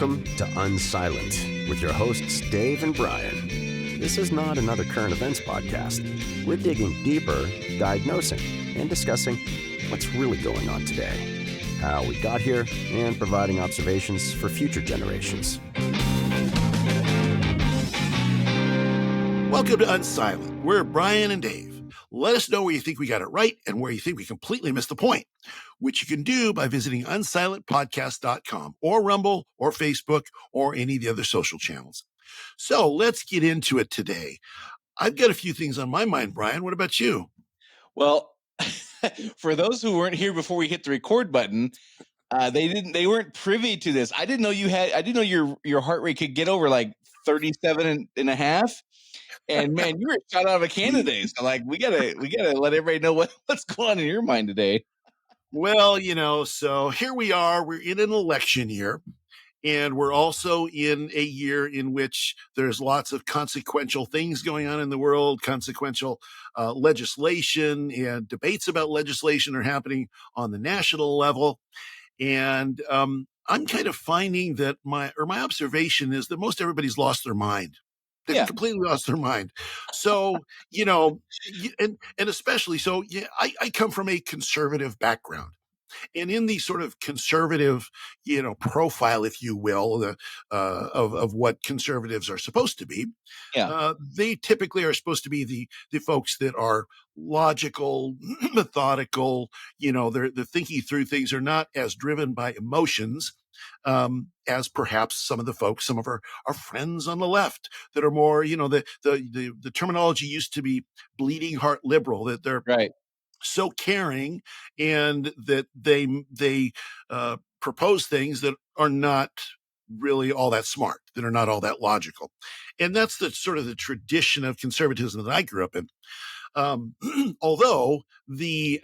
Welcome to Unsilent with your hosts Dave and Brian. This is not another current events podcast. We're digging deeper, diagnosing, and discussing what's really going on today, how we got here, and providing observations for future generations. Welcome to Unsilent. We're Brian and Dave. Let us know where you think we got it right and where you think we completely missed the point, which you can do by visiting unsilentpodcast.com or Rumble or Facebook or any of the other social channels. So let's get into it today. I've got a few things on my mind, Brian. What about you? Well, for those who weren't here before we hit the record button, they weren't privy to this. I didn't know your heart rate could get over like 37 and a half. And man, you were shot out of a cannon today. So like we gotta let everybody know what's going on in your mind today. Well, so here we are. We're in an election year. And we're also in a year in which there's lots of consequential things going on in the world, consequential legislation and debates about legislation are happening on the national level. And I'm kind of finding that my observation is that most everybody's lost their mind. They've completely lost their mind. So, and especially so, I come from a conservative background. And in the sort of conservative, profile, if you will, of what conservatives are supposed to be, they typically are supposed to be the folks that are logical, methodical. They're thinking through things, are not as driven by emotions as perhaps some of our friends on the left that are more, the terminology used to be bleeding heart liberal, that they're right. So caring, and that they propose things that are not really all that smart, that are not all that logical. And that's the sort of the tradition of conservatism that I grew up in. Although the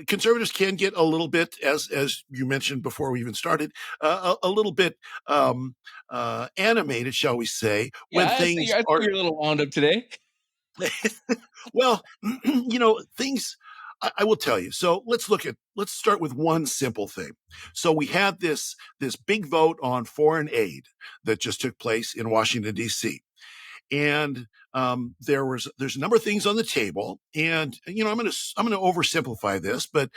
conservatives can get a little bit, as you mentioned before we even started, a little bit animated, shall we say, when things I think you're a little wound up today. Well, things, I will tell you. So let's start with one simple thing. So we had this big vote on foreign aid that just took place in Washington, D.C. And there's a number of things on the table. And, I'm going to oversimplify this, but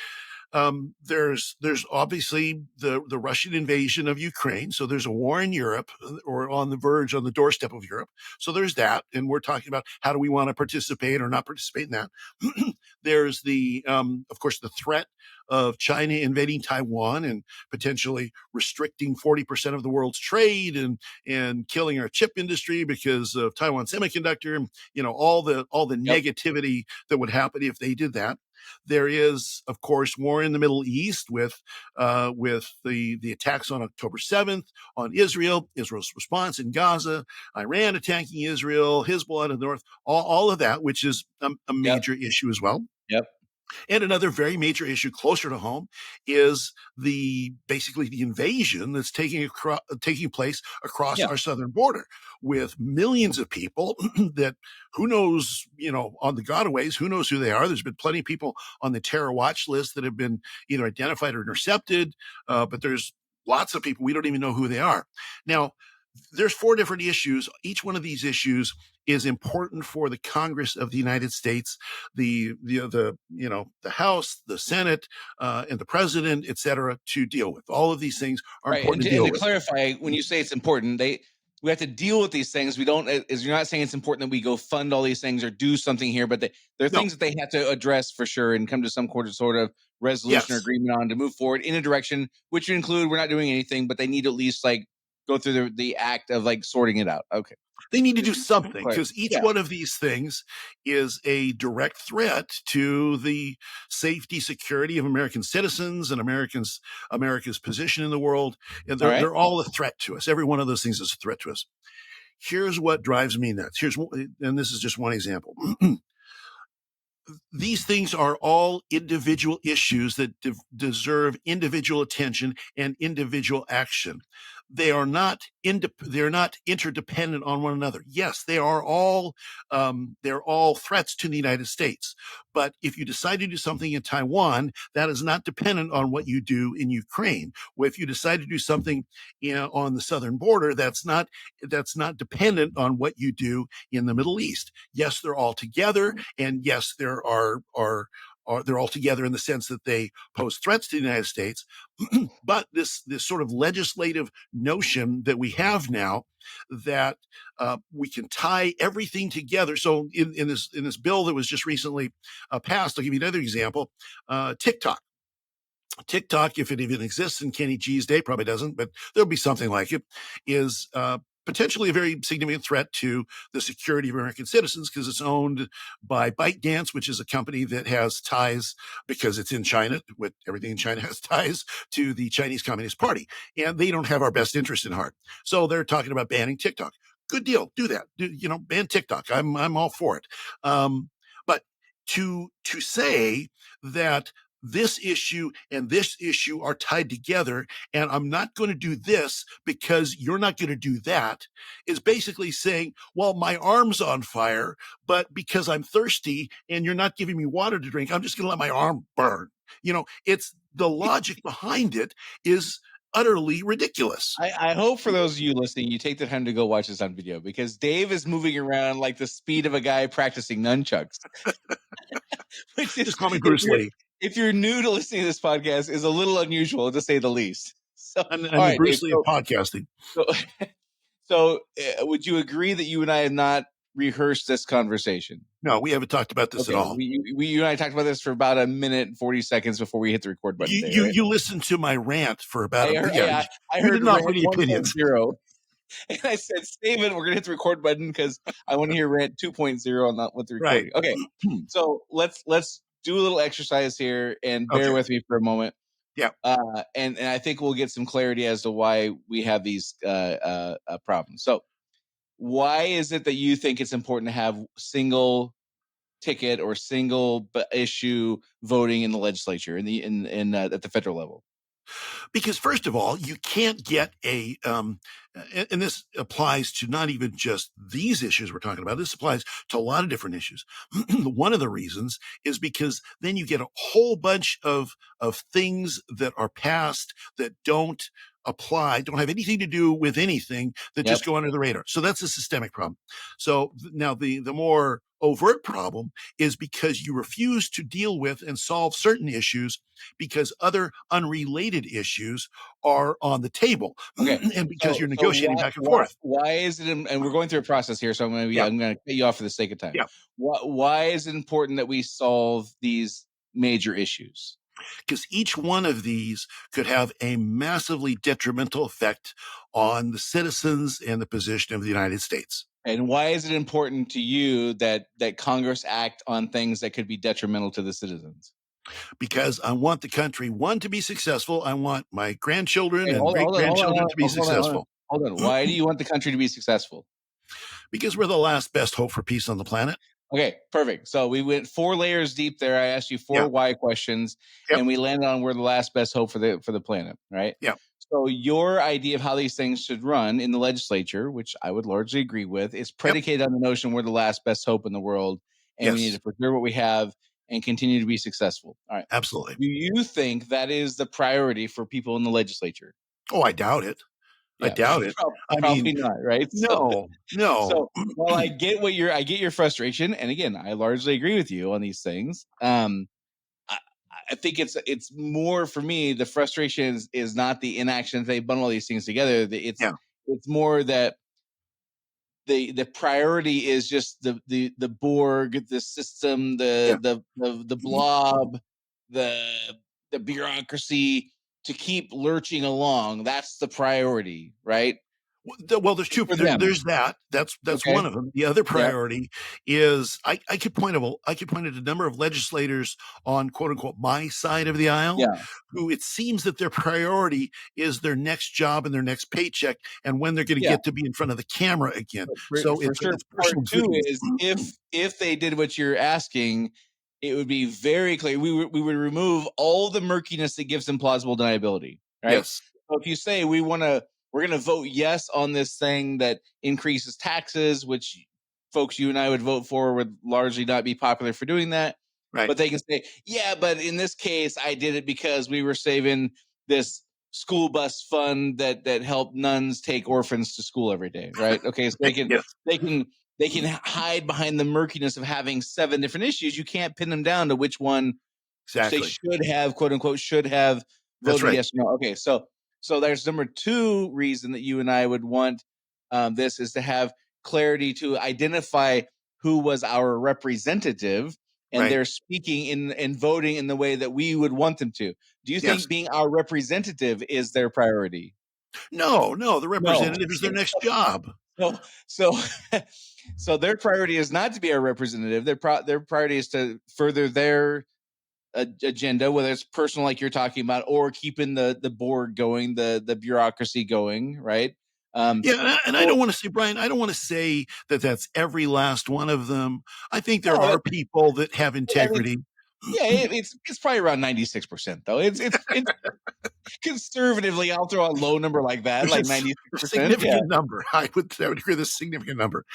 there's obviously the Russian invasion of Ukraine. So there's a war in Europe, or on the doorstep of Europe. So there's that. And we're talking about how do we want to participate or not participate in that. There's of course, the threat of China invading Taiwan and potentially restricting 40% of the world's trade and killing our chip industry because of Taiwan Semiconductor, and, all the negativity that would happen if they did that. There is, of course, war in the Middle East with the attacks on October 7th on Israel's response in Gaza, Iran attacking Israel, Hezbollah in the north, all of that, which is a major issue as well. Yep. And another very major issue closer to home is basically the invasion that's taking place across our southern border, with millions of people that who knows, on the gotaways, who knows who they are. There's been plenty of people on the terror watch list that have been either identified or intercepted, but there's lots of people we don't even know who they are. Now, there's 4 different issues. Each one of these issues is important for the Congress of the United States, the House, the Senate, and the President, et cetera, to deal with. All of these things are important to deal with. And to clarify, when you say it's important, we have to deal with these things. You're not saying it's important that we go fund all these things or do something here, but there are things that they have to address for sure and come to some sort of resolution or agreement on to move forward in a direction, which would include we're not doing anything, but they need to at least go through the act of sorting it out. Okay. They need to do something, because each one of these things is a direct threat to the safety, security of American citizens and America's position in the world. And they're all a threat to us. Every one of those things is a threat to us. Here's what drives me nuts. And this is just one example. These things are all individual issues that deserve individual attention and individual action. they're not interdependent on one another. Yes, they are all they're all threats to the United States. But if you decide to do something in Taiwan, that is not dependent on what you do in Ukraine. Or if you decide to do something on the southern border, that's not dependent on what you do in the Middle East. Yes, they're all together, and yes, there are they're all together in the sense that they pose threats to the United States. But this sort of legislative notion that we have now that we can tie everything together. So in this bill that was just recently passed, I'll give you another example. TikTok, if it even exists in Kenny G's day, probably doesn't, but there'll be something like it, is potentially a very significant threat to the security of American citizens because it's owned by ByteDance, which is a company that has ties, because it's in China, with everything in China has ties to the Chinese Communist Party, and they don't have our best interest in heart. So they're talking about banning TikTok. Good deal. Do that. Ban TikTok. I'm all for it. But to say that this issue and this issue are tied together, and I'm not going to do this because you're not going to do that, is basically saying, well, my arm's on fire, but because I'm thirsty and you're not giving me water to drink, I'm just going to let my arm burn. It's the logic behind it is utterly ridiculous. I hope for those of you listening, you take the time to go watch this on video, because Dave is moving around like the speed of a guy practicing nunchucks. Which is, just call me Bruce Lee. If you're new to listening to this podcast, is a little unusual, to say the least. So, I'm all the right, Bruce Dave, Lee of podcasting. So, would you agree that you and I have not rehearsed this conversation? No, we haven't talked about this at all. You and I talked about this for about a minute and 40 seconds before we hit the record button. You listened to my rant for about I heard did not have any opinions. 1.0. And I said, Steven, we're going to hit the record button because I want to hear rant 2.0 on that with the recording. Right. Okay. So let's do a little exercise here and bear with me for a moment. Yeah. And I think we'll get some clarity as to why we have these problems. So why is it that you think it's important to have single ticket or single issue voting in the legislature at the federal level? Because first of all, you can't get and this applies to not even just these issues we're talking about. This applies to a lot of different issues. One of the reasons is because then you get a whole bunch of things that are passed that don't apply, don't have anything to do with anything, that just go under the radar. So that's a systemic problem. So now the more overt problem is because you refuse to deal with and solve certain issues because other unrelated issues are on the table. Okay. And because you're negotiating back and forth. Why is it, and we're going through a process here, so I'm going to cut you off for the sake of time. Yeah. Why is it important that we solve these major issues? Because each one of these could have a massively detrimental effect on the citizens and the position of the United States. And why is it important to you that Congress act on things that could be detrimental to the citizens? Because I want the country, one, to be successful. I want my grandchildren and great-grandchildren to be successful. Hold on. Why do you want the country to be successful? Because we're the last best hope for peace on the planet. Okay, perfect. So we went 4 layers deep there. I asked you 4 why questions, and we landed on we're the last best hope for the planet, right? Yeah. So your idea of how these things should run in the legislature, which I would largely agree with, is predicated on the notion we're the last best hope in the world, and we need to preserve what we have and continue to be successful. All right. Absolutely. Do you think that is the priority for people in the legislature? Oh, I doubt it. Yeah, I doubt it. Probably not, right? No. So while I get your frustration, and again, I largely agree with you on these things. I think it's more for me. The frustration is not the inaction. They bundle all these things together. It's more that the priority is just the Borg, the system, the blob, the bureaucracy to keep lurching along. That's the priority, right? Well, there's two. There's that. That's one of them. The other priority is I could point at a number of legislators on quote unquote my side of the aisle who it seems that their priority is their next job and their next paycheck and when they're going to get to be in front of the camera again. So it's part two is if they did what you're asking, it would be very clear. We would remove all the murkiness that gives them plausible deniability. Right. Yes. So if you say we want to we're going to vote yes on this thing that increases taxes, which folks you and I would vote for would largely not be popular for doing that. Right. But they can say, yeah, but in this case, I did it because we were saving this school bus fund that helped nuns take orphans to school every day, right? Okay, so Yes. they can hide behind the murkiness of having 7 different issues. You can't pin them down to which one they Exactly. should have, quote unquote, should have That's voted right. yes or no. Okay, so there's number 2 reason that you and I would want this is to have clarity to identify who was our representative, and Right. they're speaking in and voting in the way that we would want them to. Do you Yes. think being our representative is their priority? No, the No. representative is their next job. So so so their priority is not to be our representative. Their priority is to further their agenda, whether it's personal, like you're talking about, or keeping the board going, the bureaucracy going, right? Yeah, and I Or, don't want to say, Brian, I don't want to say that that's every last one of them. I think there no, are people that have integrity. it's probably around 96% though. It's conservatively, I'll throw a low number like that, There's like a 96%. Yeah. significant number. I would agree with a significant number.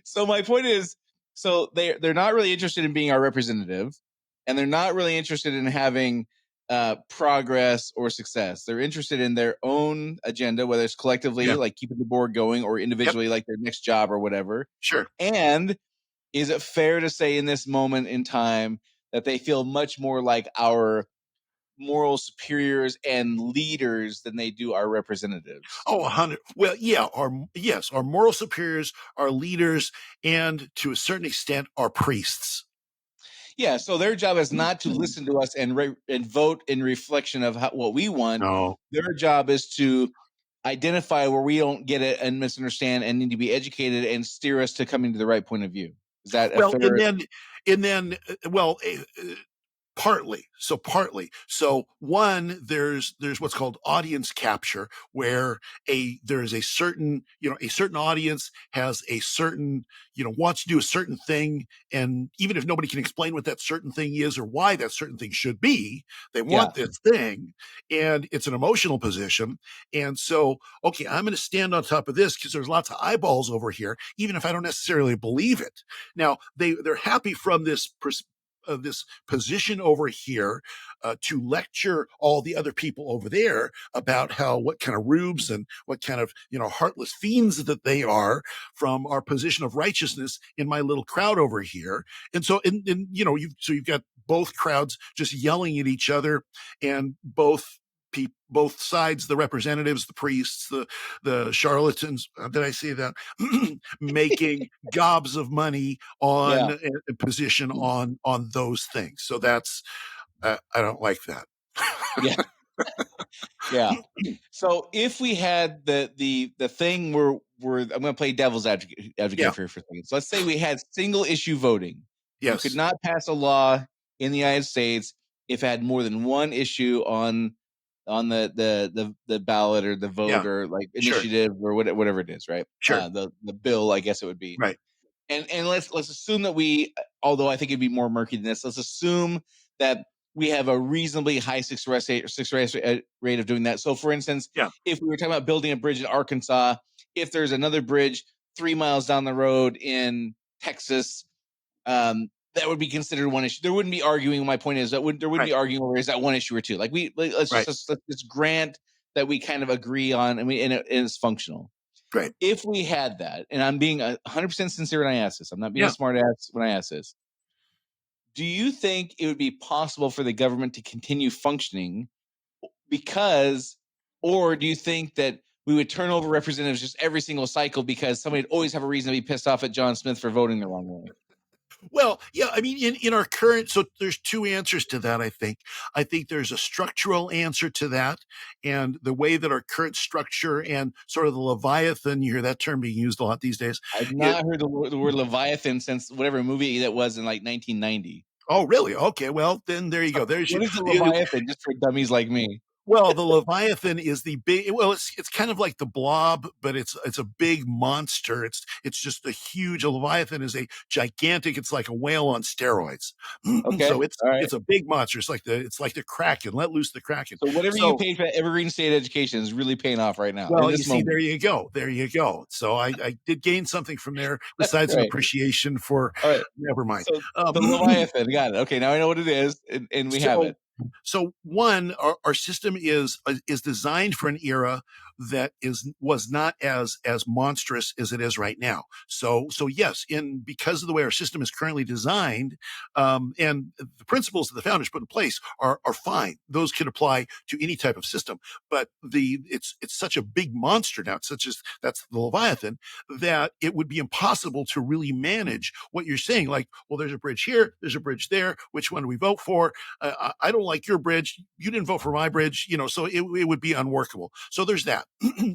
So my point is, so they're not really interested in being our representative, and they're not really interested in having progress or success. They're interested in their own agenda, whether it's collectively, Yeah. like keeping the board going, or Yep. individually, like their next job or whatever. Sure. And is it fair to say in this moment in time that they feel much more like our moral superiors and leaders than they do our representatives? Oh, 100. Well, yeah, our moral superiors, our leaders, and to a certain extent, our priests. Yeah, so their job is not to listen to us and and vote in reflection of what we want. No. Their job is to identify where we don't get it and misunderstand and need to be educated and steer us to coming to the right point of view. Is that a Well, fair? and then, partly. So one, there's what's called audience capture, where there's a certain, a certain audience has a certain, wants to do a certain thing. And even if nobody can explain what that certain thing is or why that certain thing should be, they want this thing. And it's an emotional position. And so, okay, I'm going to stand on top of this because there's lots of eyeballs over here, even if I don't necessarily believe it. Now, they're happy from this this position over here to lecture all the other people over there about what kind of rubes and what kind of heartless fiends that they are from our position of righteousness in my little crowd over here. And so you've got both crowds just yelling at each other, and both sides, the representatives, the priests, the charlatans, did I say that? Making gobs of money on a position on those things. So that's I don't like that. Yeah. Yeah. So if we had the thing where I'm going to play devil's advocate Yeah. for a second. So let's say we had single issue voting. You Yes. could not pass a law in the United States if it had more than one issue on the ballot or the vote or like Sure. initiative or whatever it is, right? Sure. The bill, I guess it would be. Right. And let's assume that we, although I think it'd be more murky than this, let's assume that we have a reasonably high success rate of doing that. So, for instance, if we were talking about building a bridge in Arkansas, if there's another bridge 3 miles down the road in Texas, that would be considered one issue. There wouldn't be arguing. My point is there wouldn't be arguing over is that one issue or two. Like let's just grant that we kind of agree on, and it's functional. Right. If we had that, and I'm being 100% sincere when I ask this, I'm not being a smart ass when I ask this. Do you think it would be possible for the government to continue functioning or do you think that we would turn over representatives just every single cycle because somebody would always have a reason to be pissed off at John Smith for voting the wrong way? Well, yeah, I mean, in our current, so there's 2 answers to that, I think. I think there's a structural answer to that, and the way that our current structure and sort of the Leviathan, you hear that term being used a lot these days. I've not heard the word Leviathan since whatever movie that was in like 1990. Oh, really? Okay, well, then there you go. What is the Leviathan, just for dummies like me? Well, the Leviathan is the big. Well, it's kind of like the Blob, but it's a big monster. It's just a huge. A Leviathan is a gigantic. It's like a whale on steroids. So Okay, all right. it's a big monster. It's like the Kraken. Let loose the Kraken. So whatever you So paid for Evergreen State Education is really paying off right now in well, you this see, moment. there you go. There you go. So I did gain something from there besides an Right. appreciation for. All right. Never mind. So the Leviathan, got it. Okay, now I know what it is, and we have So it. so one, our system is designed for an era that was not as monstrous as it is right now. So yes, in because of the way our system is currently designed, and the principles that the founders put in place are fine. Those can apply to any type of system. But it's such a big monster now, such as that's the Leviathan, that it would be impossible to really manage what you're saying. Like, well, there's a bridge here, there's a bridge there. Which one do we vote for? I don't like your bridge. You didn't vote for my bridge, so it would be unworkable. So there's that.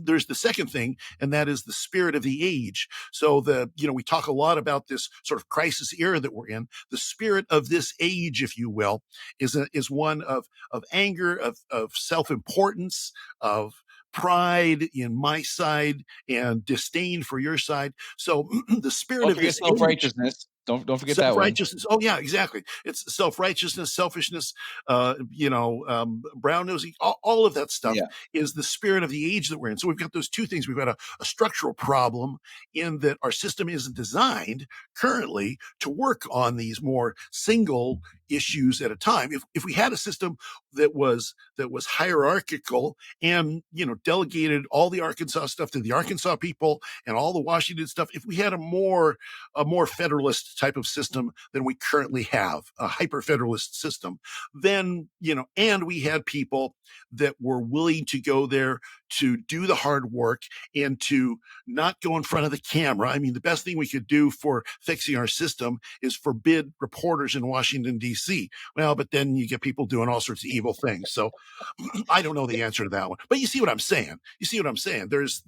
There's the second thing, and that is the spirit of the age. So we talk a lot about this sort of crisis era that we're in. The spirit of this age, if you will, is one of anger, of self-importance, of pride in my side and disdain for your side. So the spirit Don't of forget this self age. righteousness. Don't forget that one. Self-righteousness. Oh yeah, exactly. It's self-righteousness, selfishness, brown nosing, all of that stuff Yeah. is the spirit of the age that we're in. So we've got those two things. We've got a structural problem in that our system isn't designed currently to work on these more single issues at a time. If we had a system that was hierarchical and delegated all the Arkansas stuff to the Arkansas people and all the Washington stuff, if we had a more federalist type of system than we currently have, a hyper federalist system, then, and we had people that were willing to go there to do the hard work and to not go in front of the camera. I mean, the best thing we could do for fixing our system is forbid reporters in Washington, D.C. Well, but then you get people doing all sorts of evil things. So I don't know the answer to that one, but you see what I'm saying. There's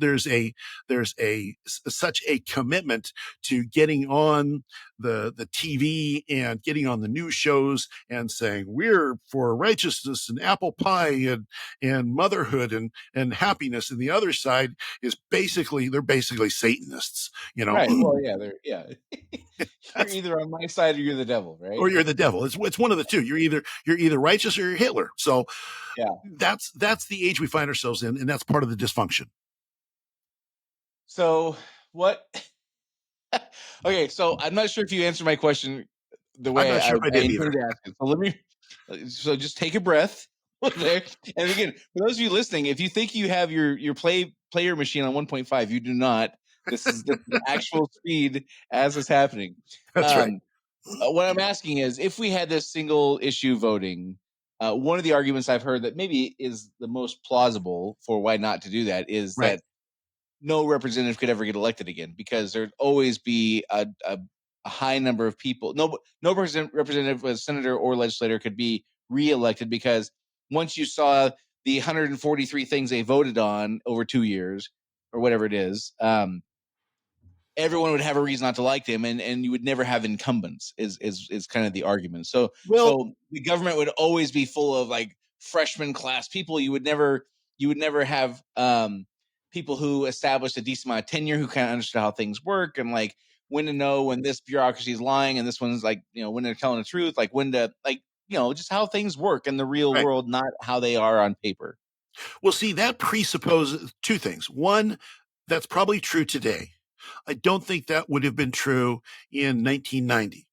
such a commitment to getting on the TV and getting on the news shows and saying we're for righteousness and apple pie and motherhood and happiness, and the other side is they're basically Satanists. Right. Well, yeah. You're That's either on my side or you're the devil, or right? you're the devil. It's one of the two. You're either righteous or you're Hitler. So Yeah. that's the age we find ourselves in, and that's part of the dysfunction. So what? Okay, so I'm not sure if you answered my question the I'm way not I sure if I did intended either. to ask it. So let me. So just take a breath there. And again, for those of you listening, if you think you have your player machine on 1.5, you do not. This is the actual speed as it's happening. That's right. What I'm asking is, if we had this single issue voting, one of the arguments I've heard that maybe is the most plausible for why not to do that is Right. that no representative could ever get elected again, because there'd always be a high number of people. No representative, senator, or legislator could be reelected, because once you saw the 143 things they voted on over 2 years or whatever it is, everyone would have a reason not to like them, and you would never have incumbents. Is kind of the argument. So Well, the government would always be full of like freshman class people. You would never have people who established a decent amount of tenure, who kind of understood how things work, and like when to know when this bureaucracy is lying and this one's like, when they're telling the truth, like when to, like, just how things work in the real right. world, not how they are on paper. Well, see, that presupposes two things. One, that's probably true today. I don't think that would have been true in 1990.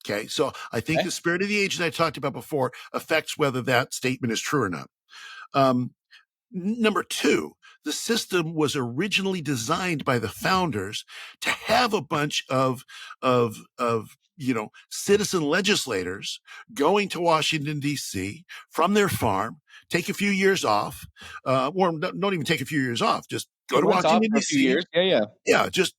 Okay. So I think Okay? the spirit of the age that I talked about before affects whether that statement is true or not. Um, Number two, the system was originally designed by the founders to have a bunch of citizen legislators going to Washington D.C. from their farm, take a few years off, or don't even take a few years off, just go They to went off Washington for a few D.C. years. Yeah. Yeah, just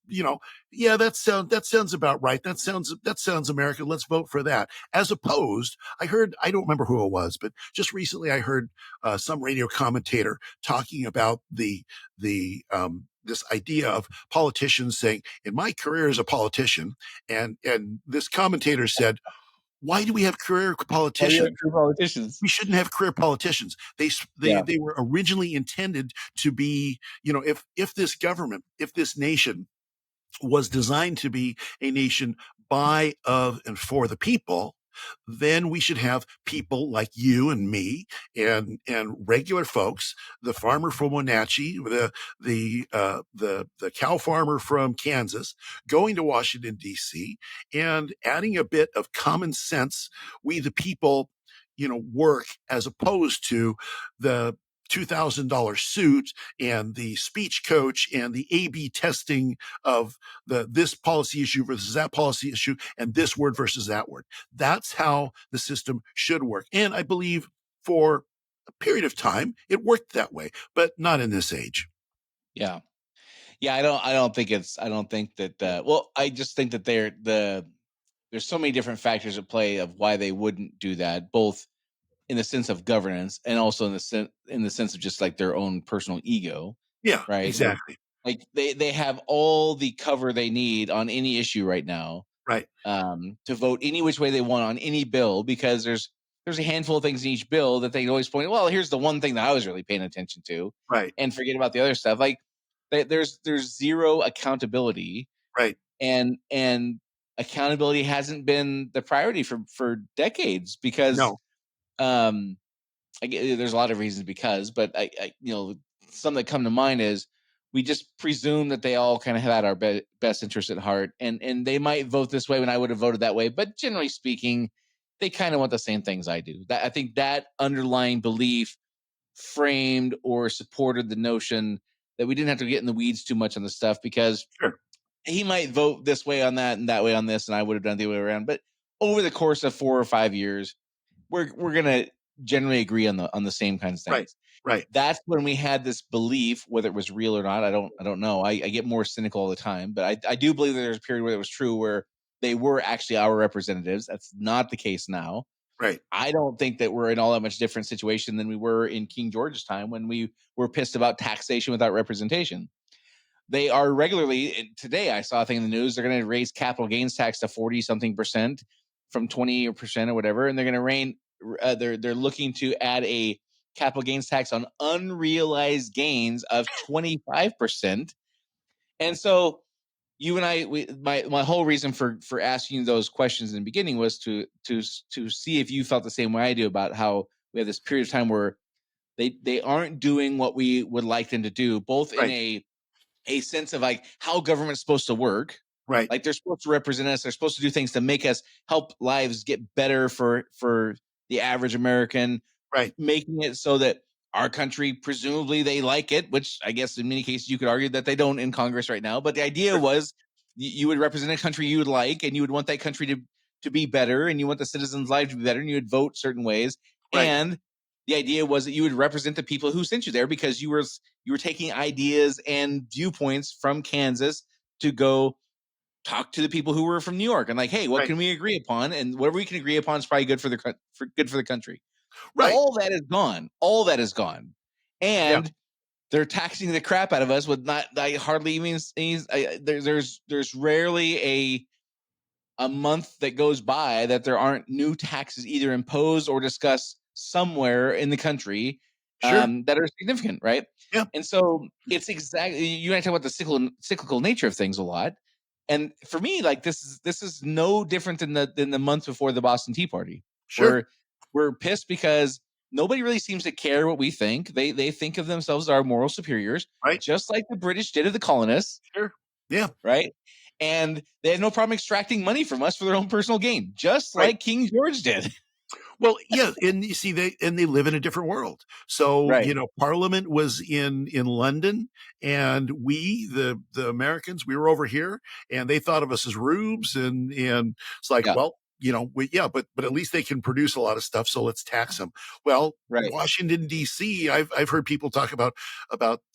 yeah, that sounds about right. That sounds American. Let's vote for that. As opposed, I don't remember who it was, but just recently I heard some radio commentator talking about the this idea of politicians saying, "In my career as a politician," and this commentator said, Why do we have career Oh, yeah, politicians? true politicians. We shouldn't have career politicians. Yeah. They were originally intended to be, if this government, if this nation was designed to be a nation by, of, and for the people, then we should have people like you and me and regular folks, the farmer from Wenatchee, the cow farmer from Kansas, going to Washington D.C. and adding a bit of common sense. We the people, work, as opposed to the $2,000 suit and the speech coach and the A/B testing of this policy issue versus that policy issue and this word versus that word. That's how the system should work. And I believe for a period of time it worked that way, but not in this age. Yeah. Yeah, I don't think that well, I just think that there's so many different factors at play of why they wouldn't do that, both in the sense of governance and also in the sense of just like their own personal ego, Yeah, right? exactly. Like they have all the cover they need on any issue right now, Right, to vote any which way they want on any bill, because there's a handful of things in each bill that they can always point. Well, here's the one thing that I was really paying attention to, right, and forget about the other stuff. Like there's zero accountability, right. and accountability hasn't been the priority for decades because No, um there's a lot of reasons because, but some that come to mind is we just presume that they all kind of had our best interest at heart, and they might vote this way when I would have voted that way, but generally speaking, they kind of want the same things I do. That I think that underlying belief framed or supported the notion that we didn't have to get in the weeds too much on the stuff because sure. he might vote this way on that and that way on this, and I would have done the other way around. But over the course of 4 or 5 years, we're gonna generally agree on the same kinds of Right, things. right, That's when we had this belief, whether it was real or not. I don't know. I get more cynical all the time, but I do believe that there's a period where it was true where they were actually our representatives. That's not the case now. right, I don't think that we're in all that much different situation than we were in King George's time when we were pissed about taxation without representation. They are regularly today. I saw a thing in the news. They're going to raise capital gains tax to 40 something percent from 20% or whatever, and they're going to they're looking to add a capital gains tax on unrealized gains of 25%. And so you and my whole reason for asking those questions in the beginning was to see if you felt the same way I do about how we have this period of time where they aren't doing what we would like them to do, both in right, a sense of like how government's supposed to work. right, Like they're supposed to represent us. They're supposed to do things to make us help lives get better for the average American, right, making it so that our country, presumably they like it, which I guess in many cases you could argue that they don't in Congress right now. But the idea sure. was you would represent a country you would like, and you would want that country to be better, and you want the citizens' lives to be better, and you would vote certain ways. Right, And the idea was that you would represent the people who sent you there because you were taking ideas and viewpoints from Kansas to go talk to the people who were from New York and like, hey, what right, can we agree upon? And whatever we can agree upon is probably good for good for the country. right. All that is gone. All that is gone, Yeah, and they're taxing the crap out of us with not like hardly even there's rarely a month that goes by that there aren't new taxes either imposed or discussed somewhere in the country, sure. that are significant, right? Yeah, And so it's exactly you and I talk about the cyclical nature of things a lot. And for me, like this is no different than the month before the Boston Tea Party, sure. where we're pissed because nobody really seems to care what we think. They think of themselves as our moral superiors, Right, just like the British did of the colonists, sure. Yeah, right? And they had no problem extracting money from us for their own personal gain, just right. like King George did. Well, yeah, and you see they live in a different world. So, Right. Parliament was in London, and we the Americans, we were over here, and they thought of us as rubes, and it's like, Yeah. well, but at least they can produce a lot of stuff, so let's tax them. Well, Right. Washington D.C., I've heard people talk about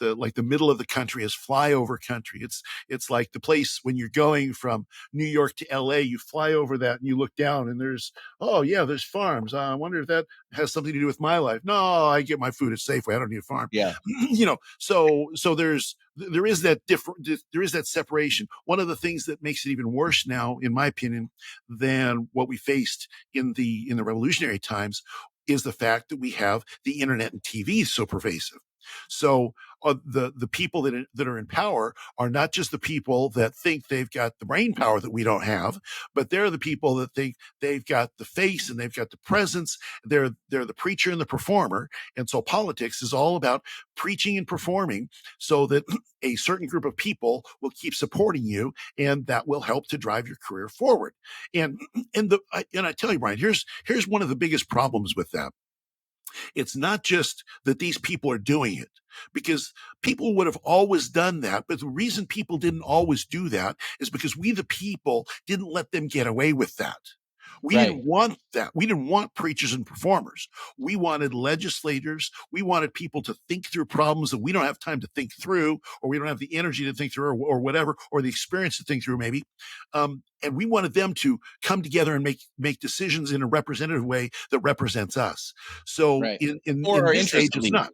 the middle of the country as flyover country. It's like the place when you're going from New York to L.A., you fly over that and you look down and there's, oh yeah, there's farms. I wonder if has something to do with my life? No, I get my food at Safeway. I don't need a farm. Yeah. So there is that separation. One of the things that makes it even worse now, in my opinion, than what we faced in the revolutionary times is the fact that we have the internet and TV so pervasive. So the people that are in power are not just the people that think they've got the brain power that we don't have, but they're the people that think they've got the face and they've got the presence. They're the preacher and the performer. And so politics is all about preaching and performing so that a certain group of people will keep supporting you, and that will help to drive your career forward. And I tell you, Brian, here's one of the biggest problems with that. It's not just that these people are doing it, because people would have always done that. But the reason people didn't always do that is because we, the people, didn't let them get away with that. We didn't want that. We didn't want preachers and performers. We wanted legislators. We wanted people to think through problems that we don't have time to think through, or we don't have the energy to think through, or whatever, or the experience to think through maybe. And we wanted them to come together and make decisions in a representative way that represents us. So in this age, it's not.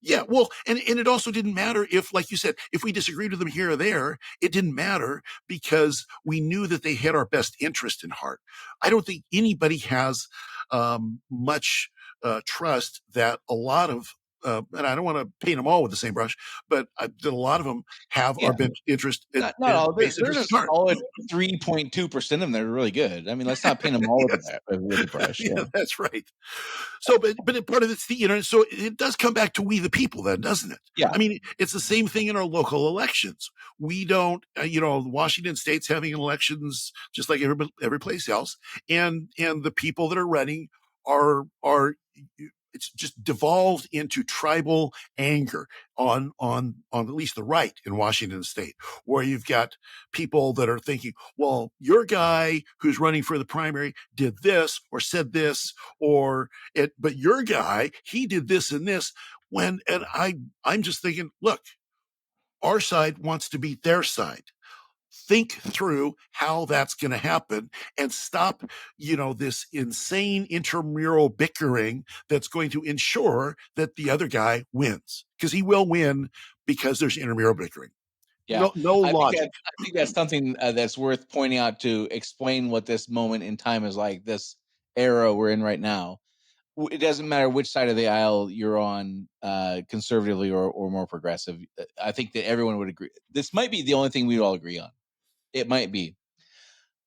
Yeah, well, and it also didn't matter if, like you said, if we disagreed with them here or there, it didn't matter because we knew that they had our best interest in heart. I don't think anybody has much trust that a lot of, and I don't want to paint them all with the same brush, but that a lot of them have our best interest. Not all. There's a solid 3.2% of them that are really good. I mean, let's not paint them all with the brush. Yeah, that's right. So, but part of it's the internet. So it does come back to we the people then, doesn't it? Yeah. I mean, it's the same thing in our local elections. We don't, Washington State's having elections just like every place else. And the people that are running are it's just devolved into tribal anger on at least the right in Washington State, where you've got people that are thinking, well, your guy who's running for the primary did this or said this, but your guy, he did this and this. I'm just thinking, look, our side wants to beat their side. Think through how that's going to happen and stop, this insane intramural bickering that's going to ensure that the other guy wins, because he will win because there's intramural bickering. Yeah. No logic. I think that's something that's worth pointing out to explain what this moment in time is like, this era we're in right now. It doesn't matter which side of the aisle you're on, conservatively or more progressive. I think that everyone would agree. This might be the only thing we'd all agree on. It might be.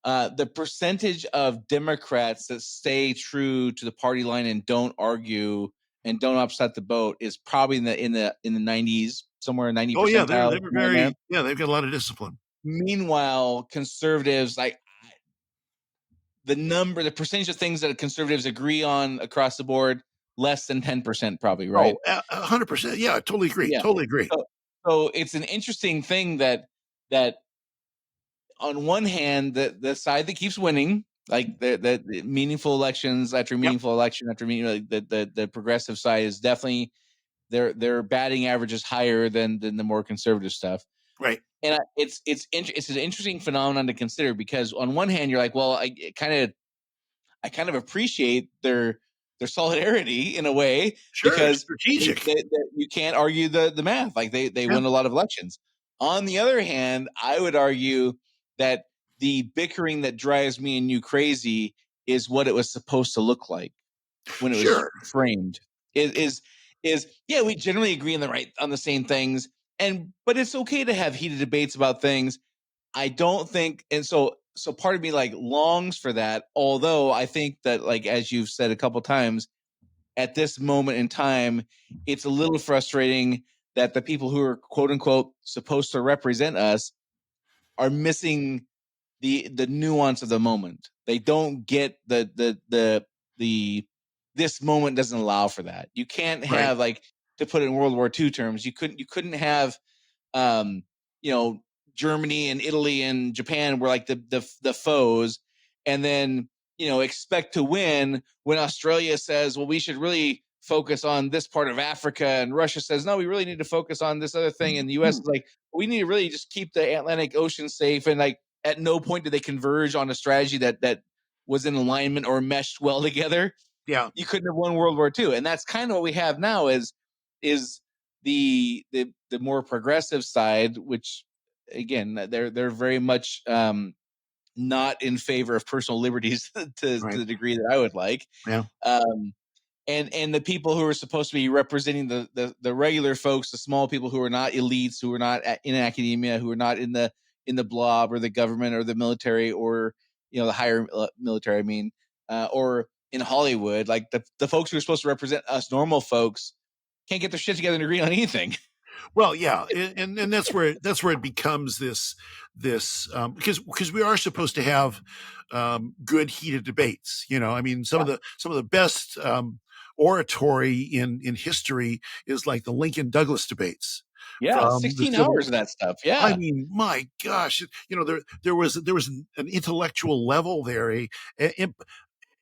The percentage of Democrats that stay true to the party line and don't argue and don't upset the boat is probably in the 90s, somewhere in 90%. Oh yeah, they're very they've got a lot of discipline. Meanwhile, conservatives, like the percentage of things that conservatives agree on across the board, less than 10%, probably, right? Oh, 100%. Yeah, I totally agree. Yeah. Totally agree. So it's an interesting thing that on one hand, the side that keeps winning, like the meaningful elections after meaningful election after meaningful, the progressive side is definitely their batting average is higher than the more conservative stuff. Right. And it's an interesting phenomenon to consider, because on one hand you're like, well, I kind of appreciate their solidarity in a way, sure, because strategic. You can't argue the math. Like they win a lot of elections. On the other hand, I would argue that the bickering that drives me and you crazy is what it was supposed to look like when it was framed. We generally agree on the same things, but it's okay to have heated debates about things. I don't think, and so part of me like longs for that. Although I think that, like, as you've said a couple times, at this moment in time, it's a little frustrating that the people who are quote unquote supposed to represent us are missing the nuance of the moment. They don't get the this moment doesn't allow for that. You can't have, like, to put it in World War II terms, you couldn't have Germany and Italy and Japan were like the foes, and then expect to win when Australia says, well, we should really focus on this part of Africa, and Russia says, no, we really need to focus on this other thing, and the US is like, we need to really just keep the Atlantic Ocean safe. And like, at no point did they converge on a strategy that was in alignment or meshed well together. Yeah. you couldn't have won World War II. And that's kind of what we have now is the more progressive side, which again, they're very much not in favor of personal liberties to Right. the degree that I would like. Yeah. Um, and the people who are supposed to be representing the regular folks, the small people who are not elites, who are not in academia, who are not in the blob or the government or the military or the higher military. I mean, or in Hollywood, like the folks who are supposed to represent us normal folks can't get their shit together and agree on anything. Well, yeah, and that's where it becomes this because we are supposed to have good heated debates. I mean, some of the best oratory in history is like the Lincoln Douglas debates Yeah, from the 16 Civil hours War. of that stuff. I Yeah. mean, my gosh, there was an intellectual level there,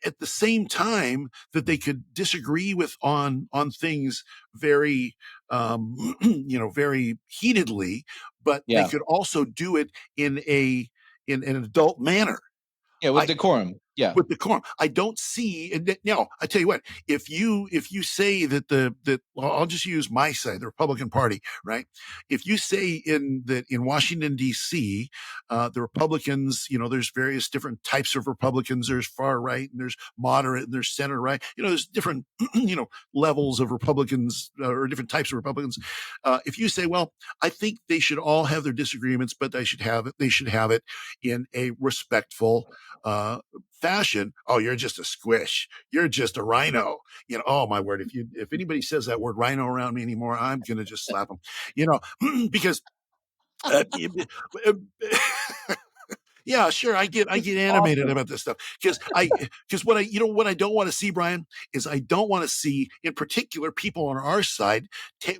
at the same time that they could disagree with on things very very heatedly, but they Yeah. could also do it in an adult manner. Yeah. With I decorum. Yeah. with decorum. I don't see. And now I tell you what, if you say that well, I'll just use my side, the Republican Party, right? If you say in Washington D.C., the Republicans, there's various different types of Republicans. There's far right and there's moderate and there's center right. There's different levels of Republicans or different types of Republicans. If you say, well, I think they should all have their disagreements, but they should have it in a respectful fashion. Oh, you're just a squish. You're just a rhino. Oh my word. If anybody says that word rhino around me anymore, I'm going to just slap them, because, uh, yeah, sure. I get animated Awesome. about this stuff because what I don't want to see, Brian, is I don't want to see, in particular, people on our side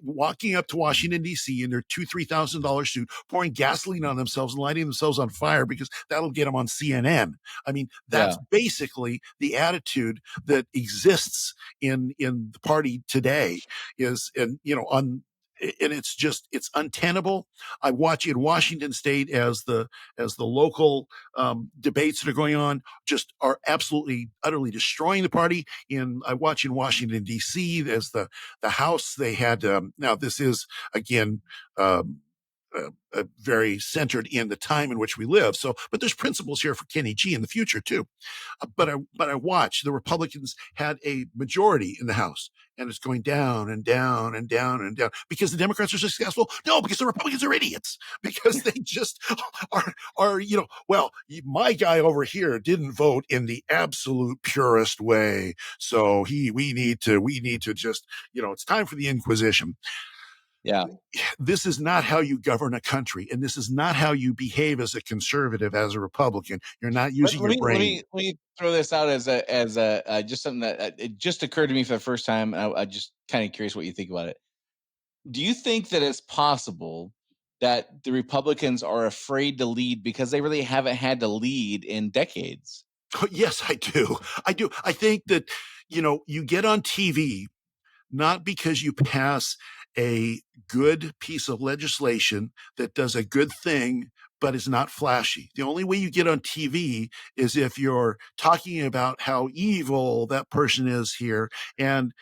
walking up to Washington D.C. in their $2,000-3,000 suit, pouring gasoline on themselves and lighting themselves on fire because that'll get them on CNN. I mean, that's basically the attitude that exists in the party today. And it's untenable. I watch in Washington State as the local debates that are going on just are absolutely utterly destroying the party. And I watch in Washington D.C. as the House. They had now this is again. Very centered in the time in which we live. So, but there's principles here for Kenny G in the future too. But I watched the Republicans had a majority in the House, and it's going down and down and down and down because the Democrats are successful. No, because the Republicans are idiots. Because they just are well, my guy over here didn't vote in the absolute purest way, so we need to just it's time for the Inquisition. Yeah. This is not how you govern a country, and this is not how you behave as a conservative, as a Republican. You're not using your brain. Let me throw this out as a just something that it just occurred to me for the first time. I just kind of curious what you think about it. Do you think that it's possible that the Republicans are afraid to lead because they really haven't had to lead in decades? Yes, I do. I think that you get on TV not because you pass a good piece of legislation that does a good thing, but is not flashy. The only way you get on TV is if you're talking about how evil that person is here. And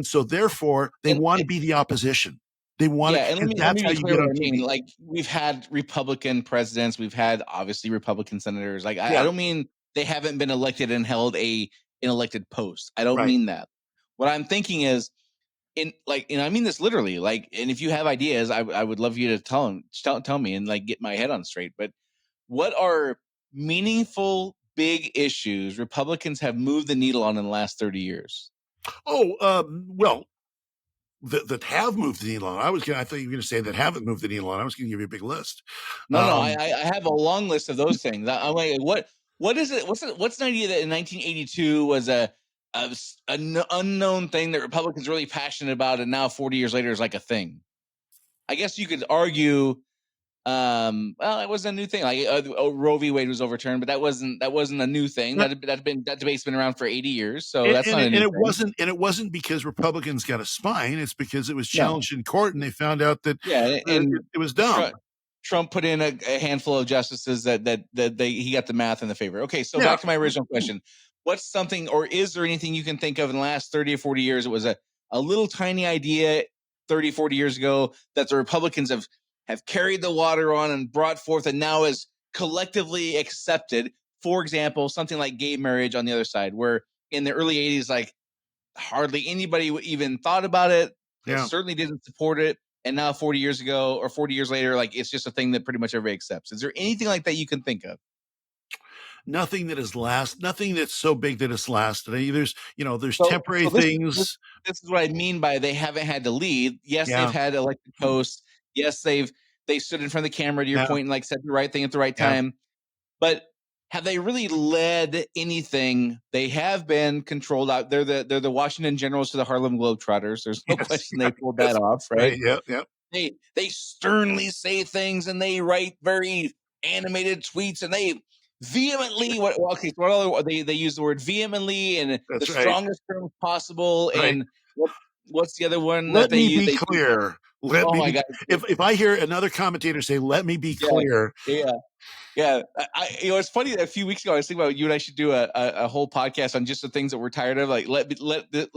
so therefore they want to be the opposition. They want to, and and let that's me how be you clear get what on I mean. TV. Like we've had Republican presidents, we've had obviously Republican senators. Like I don't mean they haven't been elected and held an elected post. I don't Right. mean that. What I'm thinking is and I mean this literally, and if you have ideas, I would love you to tell me and get my head on straight. But what are meaningful big issues Republicans have moved the needle on in the last 30 years? Oh, well, that have moved the needle on. I thought you were going to say that haven't moved the needle on. I was going to give you a big list. No, I have a long list of those things. I'm like, what is it? What's an idea that in 1982 was an unknown thing that Republicans are really passionate about, and now 40 years later is like a thing? I guess you could argue. Well, it was a new thing. Like Roe v. Wade was overturned, but that wasn't a new thing. That debate's been around for 80 years, so that's not a new thing. It wasn't because Republicans got a spine. It's because it was challenged in court, and they found out that it was dumb. Trump put in a handful of justices that he got the math in the favor. Okay, so back to my original question: what's something, or is there anything you can think of in the last 30 or 40 years? It was a little tiny idea 30, 40 years ago that the Republicans have carried the water on and brought forth and now is collectively accepted. For example, something like gay marriage on the other side, where in the early 80s, like hardly anybody even thought about it. Yeah. Certainly didn't support it. And now 40 years ago or 40 years later, like it's just a thing that pretty much everybody accepts. Is there anything like that you can think of? Nothing that has nothing that's so big that it's lasted. There's So, temporary so things. this is what I mean by they haven't had to lead. Yes, they've Yeah. had elected hosts. Yes, they stood in front of the camera, to your Yeah. point, and like said the right thing at the right Yeah. time. But have they really led anything? They have been controlled out. They're the Washington Generals to the Harlem Globetrotters. There's no Yes. question they pulled that off, Right. right? Yeah. Yeah. They sternly say things and they write very animated tweets and they vehemently they use the word vehemently and the That's right. strongest terms possible. Right. And what's the other one that Let they me use? be clear. Let Oh me my be. god! If I hear another commentator say, "Let me be Yeah, clear," yeah. Yeah, it's funny that a few weeks ago I was thinking about you and I should do a whole podcast on just the things that we're tired of. Like let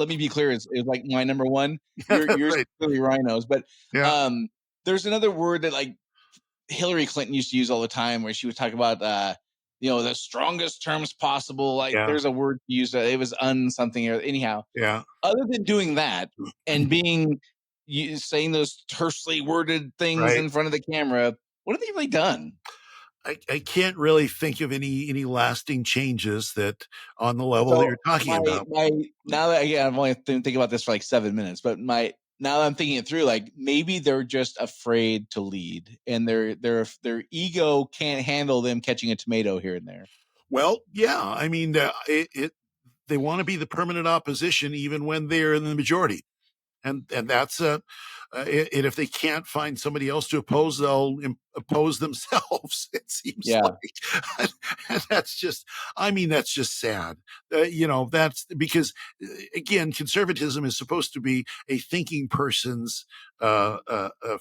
me be clear is like my number one. yeah, that's Yours right. clearly rhinos, but Yeah. there's another word that like Hillary Clinton used to use all the time, where she would talk about the strongest terms possible. Like Yeah. there's a word used, it was something or anyhow. Yeah. Other than doing that and being saying those tersely worded things Right. in front of the camera, what have they really done? I can't really think of any lasting changes that on the level that So you're talking about. my now that again I've only been thinking about this for like 7 minutes, but now that I'm thinking it through, like maybe they're just afraid to lead, and their ego can't handle them catching a tomato here and there. Well, yeah. They want to be the permanent opposition even when they're in the majority. And that's and if they can't find somebody else to oppose, they'll oppose themselves. It seems Yeah, like, and that's just sad. That's because again, conservatism is supposed to be a thinking person's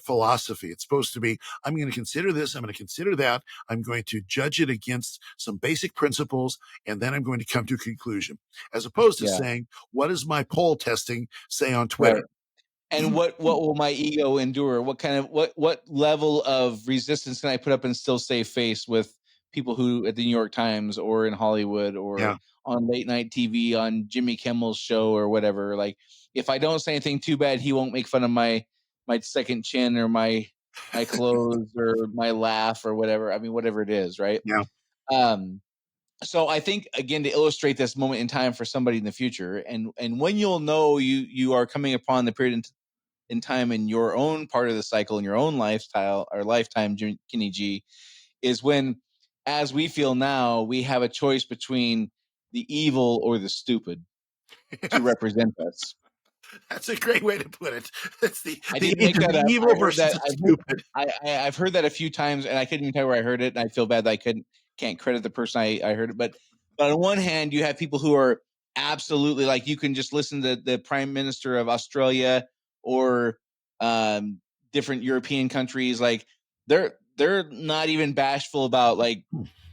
philosophy. It's supposed to be, I'm going to consider this, I'm going to consider that, I'm going to judge it against some basic principles, and then I'm going to come to a conclusion, as opposed to yeah, saying, what does my poll testing say on right. Twitter? And what will my ego endure? What kind of what level of resistance can I put up and still save face with people who at the New York Times or in Hollywood or Yeah. on late night TV on Jimmy Kimmel's show or whatever? Like if I don't say anything too bad, he won't make fun of my second chin or my clothes or my laugh or whatever. I mean, whatever it is, right? Yeah. Um, so I think again to illustrate this moment in time for somebody in the future, and when you'll know you are coming upon the period in time in your own part of the cycle in your own lifestyle or lifetime, Kenny G, is when, as we feel now, we have a choice between the evil or the stupid to Yes. represent us. That's a great way to put it. That's I didn't make that the up. evil I heard versus that. the stupid. I've heard that a few times, and I couldn't even tell where I heard it. And I feel bad that I can't credit the person I heard it. But on one hand, you have people who are absolutely like you can just listen to the Prime Minister of Australia or um, different European countries. Like they're not even bashful about like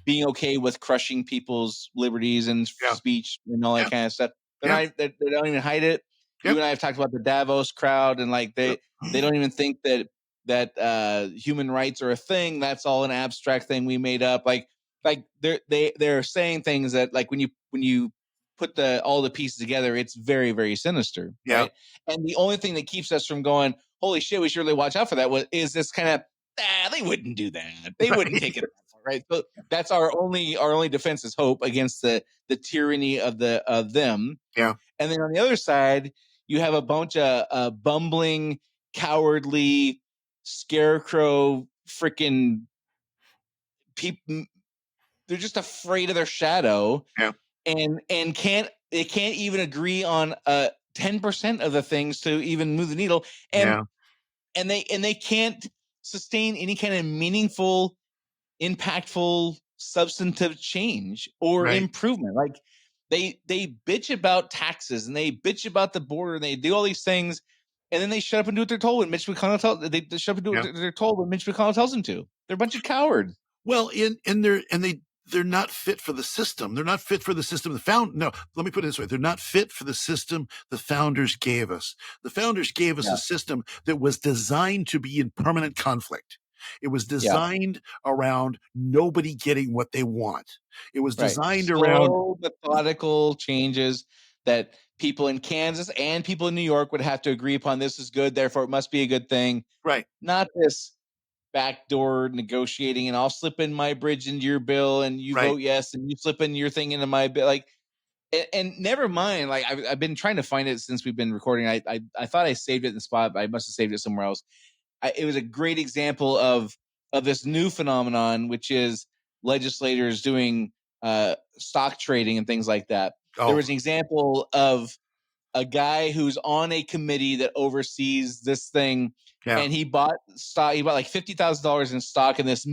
being okay with crushing people's liberties and Yeah. speech and all that Yeah. kind of stuff. Yeah. They don't even hide it. You Yep. and I have talked about the Davos crowd, and like Yep. they don't even think that human rights are a thing. That's all an abstract thing we made up. Like they're saying things that like when you put all the pieces together, it's very very sinister, Yeah. right? And the only thing that keeps us from going, holy shit, we should really watch out for that is this kind of they wouldn't do that. They wouldn't take it, right? So that's our only defense is hope against the tyranny of them. Yeah. And then on the other side, you have a bunch of bumbling, cowardly, scarecrow, freaking people. They're just afraid of their shadow, Yeah. and they can't even agree on 10% of the things to even move the needle, and Yeah. they can't sustain any kind of meaningful, impactful, substantive change or Right. improvement. Like they bitch about taxes and they bitch about the border and they do all these things, and then they shut up and do what they're told when Mitch McConnell they shut up and do Yeah. what they're told when Mitch McConnell tells them to. They're a bunch of cowards. Well, they're not fit for the system. They're not fit for the system. No, let me put it this way. They're not fit for the system the founders gave us. The founders gave us Yeah. a system that was designed to be in permanent conflict. It was designed around nobody getting what they want. It was designed around slow, methodical changes that people in Kansas and people in New York would have to agree upon. This is good, therefore it must be a good thing. right. Not this backdoor negotiating, and I'll slip in my bridge into your bill, and you Right. vote yes, and you slip in your thing into my bill. Like, and never mind. Like, I've been trying to find it since we've been recording. I thought I saved it in the spot, but I must have saved it somewhere else. It was a great example of this new phenomenon, which is legislators doing stock trading and things like that. There Oh, was an example of a guy who's on a committee that oversees this thing, yeah. and he bought stock. He bought like $50,000 in stock in this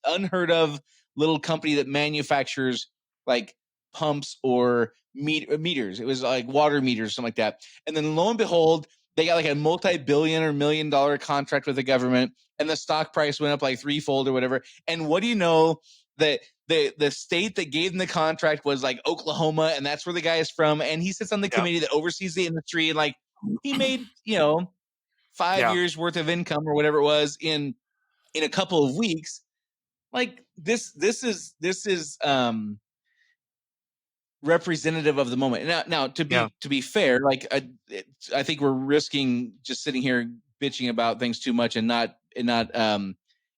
unheard of little company that manufactures like pumps or meters. It was like water meters, something like that. And then lo and behold, they got like a multi-billion or $1 million contract with the government, and the stock price went up like threefold or whatever. And what do you know? That the state that gave them the contract was like Oklahoma, and that's where the guy is from. And he sits on the committee that oversees the industry, and like he made 5 years worth of income or whatever it was in a couple of weeks. Like this is representative of the moment. Now to be fair, like I think we're risking just sitting here bitching about things too much and not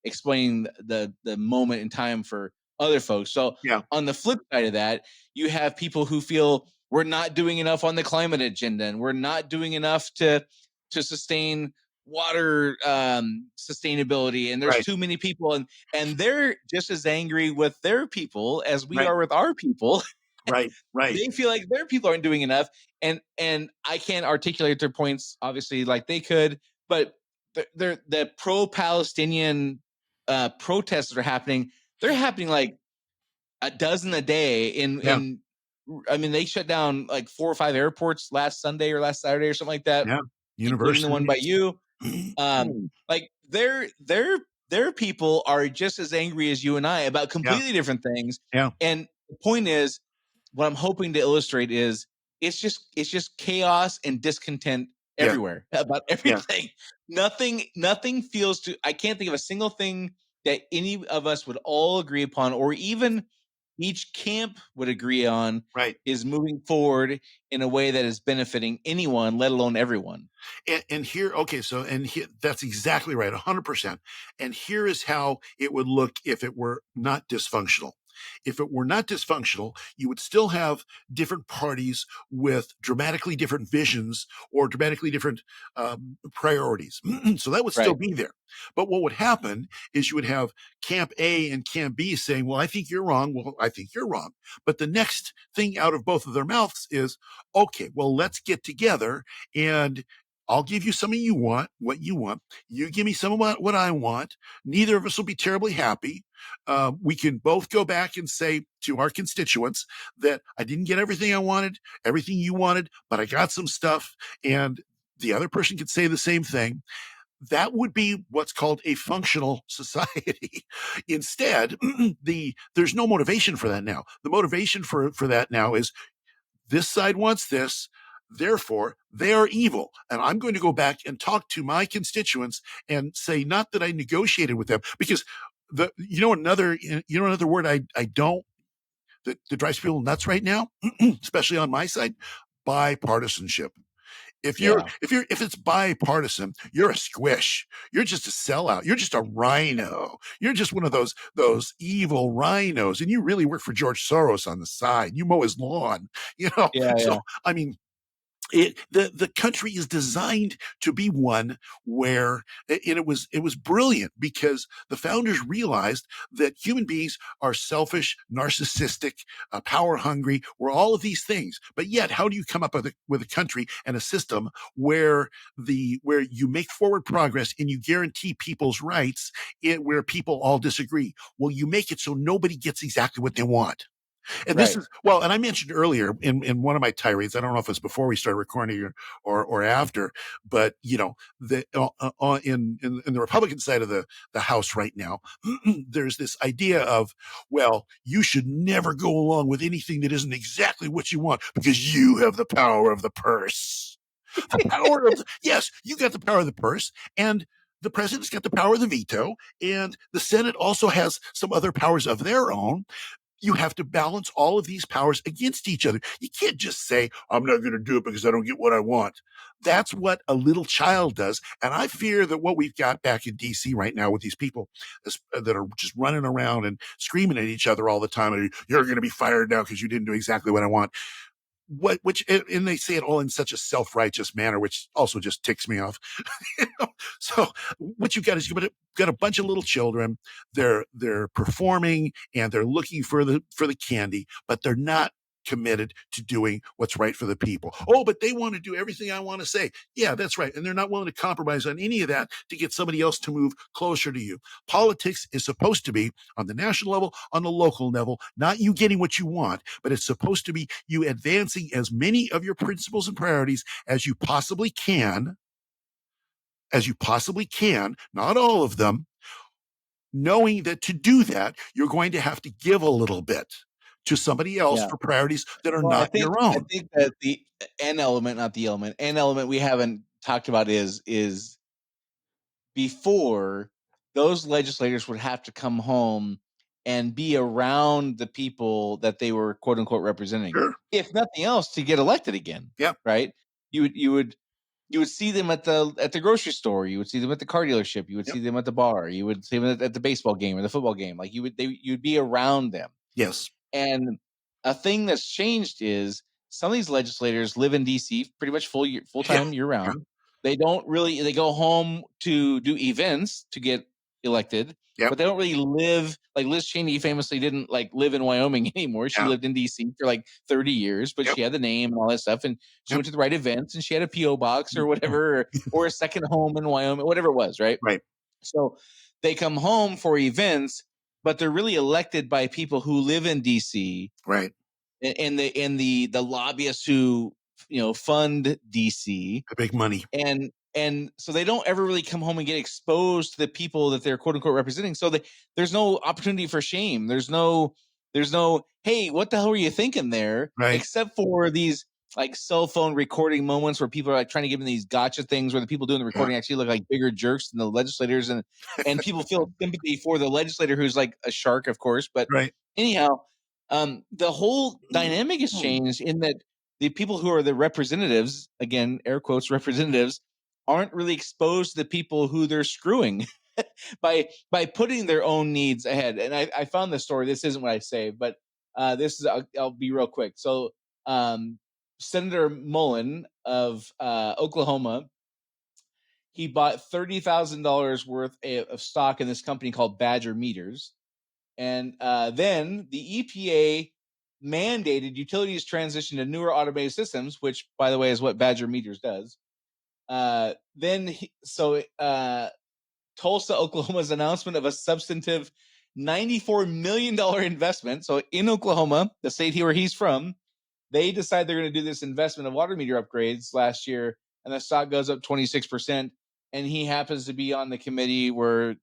explaining the moment in time for other folks. So on the flip side of that, you have people who feel we're not doing enough on the climate agenda, and we're not doing enough to sustain water sustainability, and there's too many people, and they're just as angry with their people as we are with our people. Right. They feel like their people aren't doing enough, and I can't articulate their points obviously like they could, but the pro-Palestinian protests that are happening, they're happening like a dozen a day in I mean, they shut down like 4 or 5 airports last Sunday or last Saturday or something like that, including the one by you. Like their people are just as angry as you and I about completely different things. And the point is, what I'm hoping to illustrate is it's just chaos and discontent everywhere about everything. Nothing feels to. I can't think of a single thing that any of us would all agree upon, or even each camp would agree on, is moving forward in a way that is benefiting anyone, let alone everyone. And here, that's exactly right, 100%. And here is how it would look if it were not dysfunctional. If it were not dysfunctional, you would still have different parties with dramatically different visions or dramatically different priorities. So that would still be there. But what would happen is you would have Camp A and Camp B saying, well, I think you're wrong. Well, I think you're wrong. But the next thing out of both of their mouths is, okay, well, let's get together and I'll give you some of what you want. You give me some of what I want. Neither of us will be terribly happy. We can both go back and say to our constituents that I didn't get everything I wanted, everything you wanted, but I got some stuff. And the other person could say the same thing. That would be what's called a functional society. Instead, there's no motivation for that now. The motivation for that now is this side wants this. Therefore, they are evil. And I'm going to go back and talk to my constituents and say, not that I negotiated with them, because another word I don't, that drives people nuts right now, especially on my side, bipartisanship. If it's bipartisan, you're a squish. You're just a sellout. You're just a rhino. You're just one of those evil rhinos. And you really work for George Soros on the side. You mow his lawn, So, I mean, the country is designed to be one where, and it was brilliant because the founders realized that human beings are selfish, narcissistic, power hungry. We're all of these things, but yet, how do you come up with a country and a system where you make forward progress and you guarantee people's rights where people all disagree? Well, you make it so nobody gets exactly what they want. And this is, well, and I mentioned earlier in one of my tirades, I don't know if it's before we started recording or after, but in the Republican side of the House right now, there's this idea of, well, you should never go along with anything that isn't exactly what you want because you have the power of the purse. The power of yes, you got the power of the purse, and the president's got the power of the veto, and the Senate also has some other powers of their own. You have to balance all of these powers against each other. You can't just say, I'm not going to do it because I don't get what I want. That's what a little child does. And I fear that what we've got back in DC right now with these people that are just running around and screaming at each other all the time, you're going to be fired now because you didn't do exactly what I want. And they say it all in such a self-righteous manner, which also just ticks me off. So what you got is you've got a bunch of little children. They're performing and they're looking for the candy, but they're not committed to doing what's right for the people. Oh, but they want to do everything I want to say. Yeah, that's right. And they're not willing to compromise on any of that to get somebody else to move closer to you. Politics is supposed to be on the national level, on the local level, not you getting what you want, but it's supposed to be you advancing as many of your principles and priorities as you possibly can, not all of them, knowing that to do that, you're going to have to give a little bit to somebody else for priorities that are not your own. I think that the N element, not the element, N element we haven't talked about is before those legislators would have to come home and be around the people that they were quote unquote representing, Sure. if nothing else, to get elected again. Yeah. Right. You would see them at the grocery store. You would see them at the car dealership. You would see them at the bar. You would see them at the baseball game or the football game. Like you'd be around them. Yes. And a thing that's changed is some of these legislators live in DC pretty much full time year round. Yeah. They go home to do events to get elected, but they don't really live. Like Liz Cheney famously didn't live in Wyoming anymore. She lived in DC for 30 years, but she had the name and all that stuff. And she went to the right events and she had a PO box or whatever, or a second home in Wyoming, whatever it was. Right. Right. So they come home for events, but they're really elected by people who live in DC. Right. And the lobbyists who, fund DC. The big money. And so they don't ever really come home and get exposed to the people that they're quote unquote representing. So there's no opportunity for shame. There's no, hey, what the hell were you thinking there? Right. Except for these cell phone recording moments where people are trying to give them these gotcha things where the people doing the recording actually look like bigger jerks than the legislators. And people feel sympathy for the legislator who's like a shark, of course. But anyhow, the whole dynamic has changed in that the people who are the representatives, again, air quotes, representatives, aren't really exposed to the people who they're screwing by putting their own needs ahead. And I found this story. This isn't what I say, but this is, I'll be real quick. So Senator Mullen of Oklahoma, he bought $30,000 worth of stock in this company called Badger Meters. And then the EPA mandated utilities transition to newer automated systems, which, by the way, is what Badger Meters does. Tulsa, Oklahoma's announcement of a substantive $94 million investment. So in Oklahoma, the state where he's from, they decide they're going to do this investment of water meter upgrades last year, and the stock goes up 26%. And he happens to be on the committee where,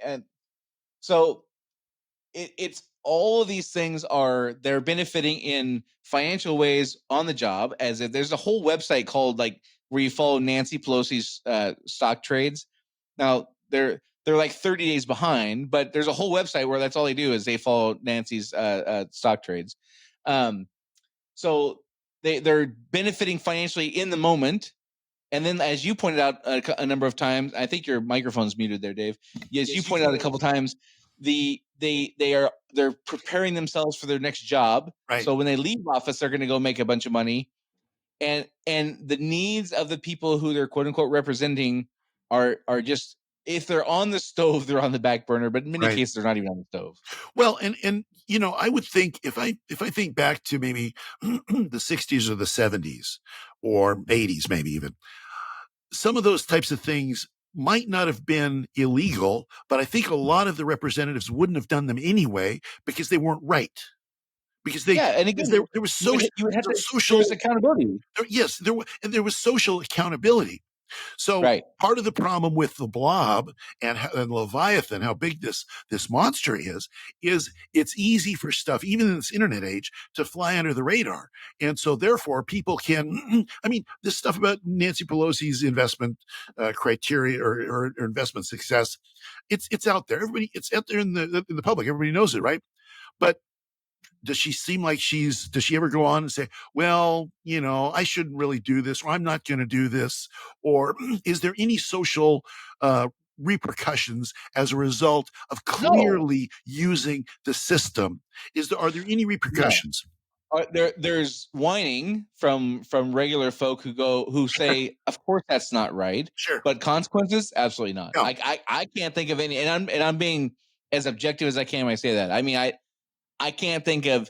and so it's all of these things they're benefiting in financial ways on the job. As if there's a whole website called where you follow Nancy Pelosi's stock trades. Now they're 30 days behind, but there's a whole website where that's all they do is they follow Nancy's stock trades. So they're benefiting financially in the moment. And then, as you pointed out a number of times, I think your microphone's muted there, Dave. Yes, you pointed out a couple of times, they're preparing themselves for their next job. Right. So when they leave office, they're going to go make a bunch of money, and the needs of the people who they're quote unquote representing are just, if they're on the stove, they're on the back burner. But in many cases, they're not even on the stove. Well, and I would think if I think back to maybe the 60s or the 70s or 80s, maybe even, some of those types of things might not have been illegal, but I think a lot of the representatives wouldn't have done them anyway because they weren't right. because And again, there was you would have to. There social, was accountability, yes, there was social accountability. So right? part of the problem with the Blob and Leviathan, how big this monster is it's easy for stuff, even in this internet age, to fly under the radar, and so therefore people can. I mean, this stuff about Nancy Pelosi's investment criteria or investment success, it's out there. It's out there in the public. Everybody knows it, right? But does she seem like does she ever go on and say, well, I shouldn't really do this, or I'm not going to do this? Or is there any social repercussions as a result of No, clearly using the system? Are there any no. repercussions? There's whining from regular folk who say, of course that's not right, Sure. but consequences, absolutely not. No. Like I can't think of any, and I'm being as objective as I can when I say that. I mean, I can't think of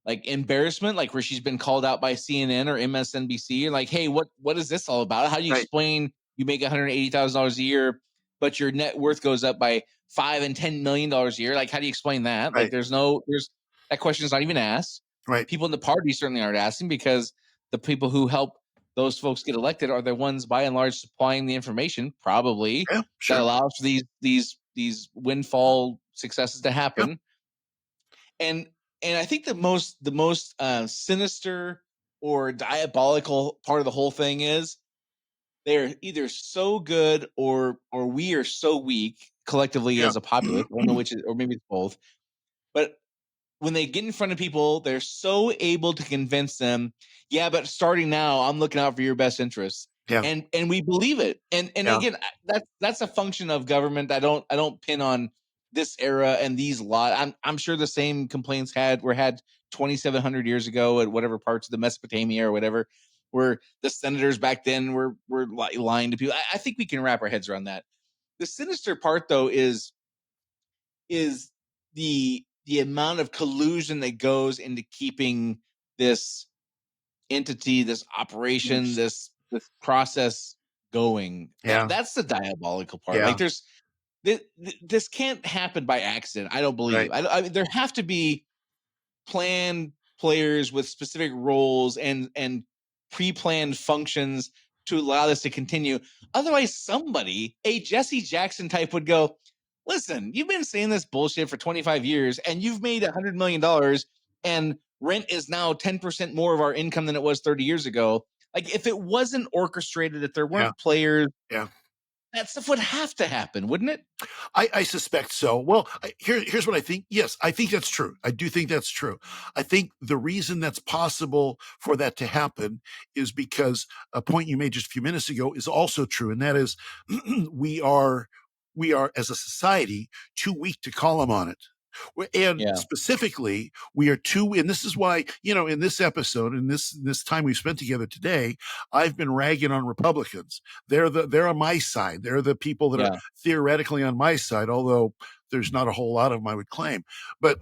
like embarrassment, like where she's been called out by CNN or MSNBC, like, hey, what is this all about? How do you Right. explain you make $180,000 a year, but your net worth goes up by $5 and $10 million a year? Like, how do you explain that? Like, Right. there's that question is not even asked. Right. People in the party certainly aren't asking, because the people who help those folks get elected are the ones by and large supplying the information, probably, Yeah. that Sure. allows for these windfall successes to Yeah. happen. And I think the most sinister or diabolical part of the whole thing is they're either so good or we are so weak collectively Yeah. as a populace. I don't know which is, or maybe it's both. But when they get in front of people, they're so able to convince them, yeah, but starting now, I'm looking out for your best interests. Yeah. And we believe it. And Yeah. again, that's a function of government. I don't pin on this era and these laws. I'm sure the same complaints were had 2,700 years ago at whatever parts of the Mesopotamia or whatever, where the senators back then were lying to people. I think we can wrap our heads around that. The sinister part, though, is the amount of collusion that goes into keeping this entity, this operation, this process going. Yeah. That's the diabolical part. Yeah. Like, this can't happen by accident. I don't believe. Right. I mean, there have to be planned players with specific roles and pre-planned functions to allow this to continue. Otherwise, somebody, a Jesse Jackson type, would go, listen, you've been saying this bullshit for 25 years and you've made $100 million, and rent is now 10% more of our income than it was 30 years ago. Like, if it wasn't orchestrated, if there Yeah. weren't players, Yeah. that stuff would have to happen, wouldn't it? I suspect so. Well, here's what I think. Yes, I think that's true. I do think that's true. I think the reason that's possible for that to happen is because a point you made just a few minutes ago is also true, and that is we are as a society too weak to call them on it. And Yeah. specifically, we are too, and this is why, in this episode, in this time we've spent together today, I've been ragging on Republicans. They're on my side. They're the people that are theoretically on my side, although there's not a whole lot of them, I would claim. But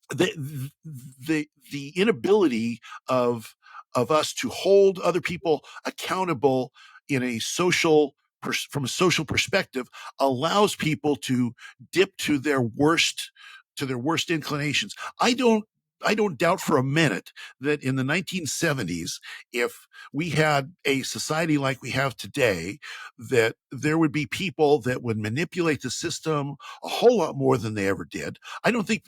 the inability of us to hold other people accountable in a from a social perspective allows people to dip to their worst inclinations. I don't doubt for a minute that in the 1970s, if we had a society like we have today, that there would be people that would manipulate the system a whole lot more than they ever did. I don't think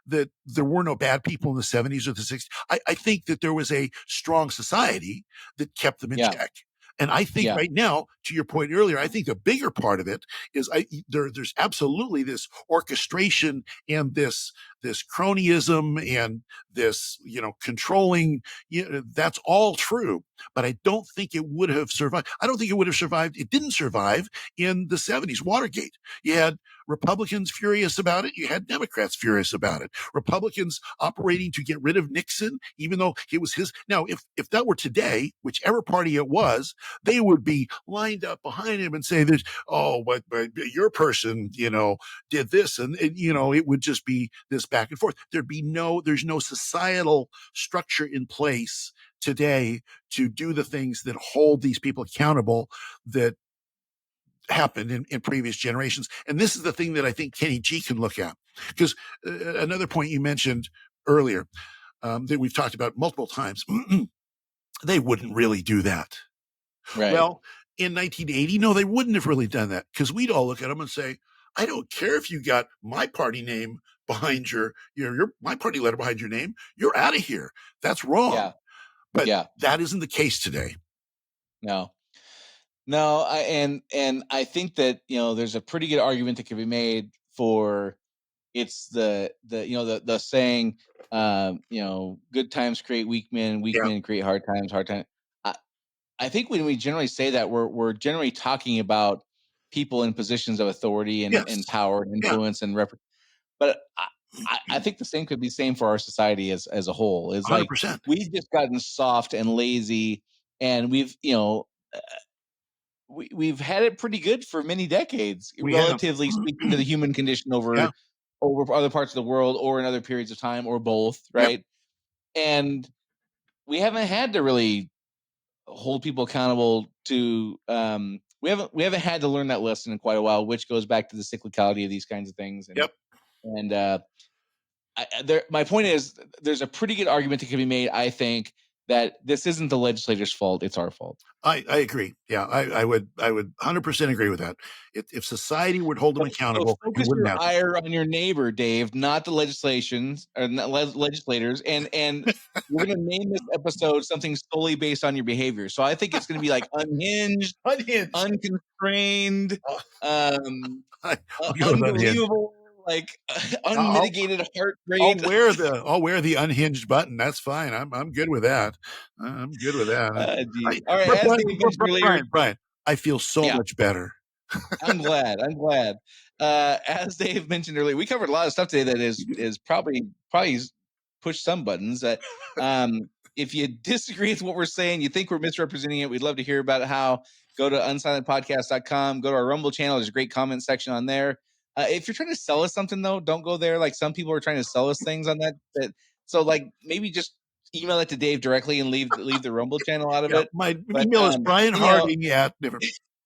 that there were no bad people in the 70s or the 60s. I think that there was a strong society that kept them in check. And I think right now, to your point earlier, I think the bigger part of it is there's absolutely this orchestration and this cronyism and this, controlling, that's all true. But I don't think it would have survived. I don't think it would have survived. It didn't survive in the 70s, Watergate. You had Republicans furious about it. You had Democrats furious about it. Republicans operating to get rid of Nixon, even though it was his. Now, if that were today, whichever party it was, they would be lined up behind him and say, "There's but your person, did this," and it would just be this back and forth. There's no societal structure in place today to do the things that hold these people accountable that happened in previous generations. And this is the thing that I think Kenny G can look at. Because another point you mentioned earlier, that we've talked about multiple times, they wouldn't really do that. Right. Well, in 1980, no, they wouldn't have really done that, because we'd all look at them and say, I don't care if you got my party name behind your my party letter behind your name. You're out of here. That's wrong. Yeah. But Yeah. that isn't the case today. No, and I think that, there's a pretty good argument that can be made for it's the saying, good times create weak men Yeah. create hard times. I think when we generally say that, we're generally talking about people in positions of authority and Yes. power and Yeah. influence but I think the same could be same for our society as a whole. Is like 100%. we've just gotten soft and lazy, and we've had it pretty good for many decades, We have. relatively speaking, to the human condition Yeah. over other parts of the world, or in other periods of time, or both, Yep. right? And we haven't had to really hold people accountable to. We haven't had to learn that lesson in quite a while, which goes back to the cyclicality of these kinds of things. Yep. And my point is, there's a pretty good argument that can be made, I think, that this isn't the legislators' fault; it's our fault. I agree. Yeah, I would 100% agree with that. If society would hold them So accountable, it focus wouldn't your happen. ire on your neighbor, Dave, not the legislations or not legislators. And we're going to name this episode something solely based on your behavior. So I think it's going to be like unhinged, Unhinged. unconstrained, I'll go with unhinged. unbelievable, like unmitigated heart I'll rate. wear the unhinged button. That's fine. I'm good with that. I'm good with that. All right, as Dave mentioned earlier, Brian, I feel so much better. I'm glad. As Dave mentioned earlier, we covered a lot of stuff today that is probably pushed some buttons. If you disagree with what we're saying, you think we're misrepresenting it, we'd love to hear about it. How? Go to unsilentpodcast.com. Go to our Rumble channel. There's a great comment section on there. If you're trying to sell us something, though, don't go there. Like some people are trying to sell us things on that. So like maybe just email it to Dave directly and leave the Rumble channel out of it. My email is Brian Harding at different.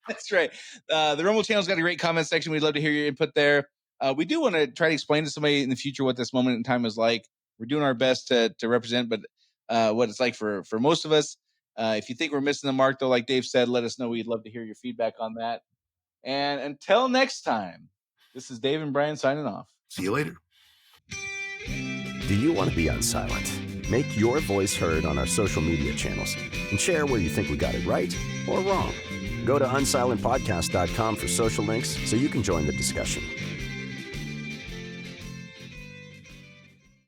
That's right. The Rumble channel's got a great comment section. We'd love to hear your input there. We do want to try to explain to somebody in the future what this moment in time is like. We're doing our best to represent, but what it's like for most of us. If you think we're missing the mark, though, like Dave said, let us know. We'd love to hear your feedback on that. And until next time, this is Dave and Brian signing off. See you later. Do you want to be unsilent? Make your voice heard on our social media channels and share where you think we got it right or wrong. Go to unsilentpodcast.com for social links so you can join the discussion.